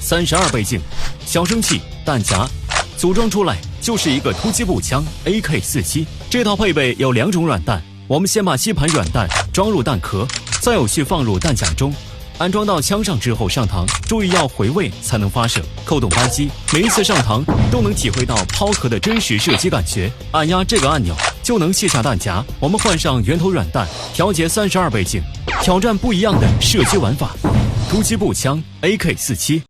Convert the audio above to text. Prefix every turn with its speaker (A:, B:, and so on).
A: 32倍镜、小声器、弹夹，组装出来就是一个突击步枪 AK47。这套配备有2种软弹，我们先把吸盘软弹装入弹壳，再有序放入弹夹中。安装到枪上之后上膛，注意要回位才能发射，扣动扳机，每一次上膛都能体会到抛壳的真实射击感觉。按压这个按钮就能卸下弹夹，我们换上圆头软弹，调节32倍镜，挑战不一样的射击玩法。突击步枪 AK47。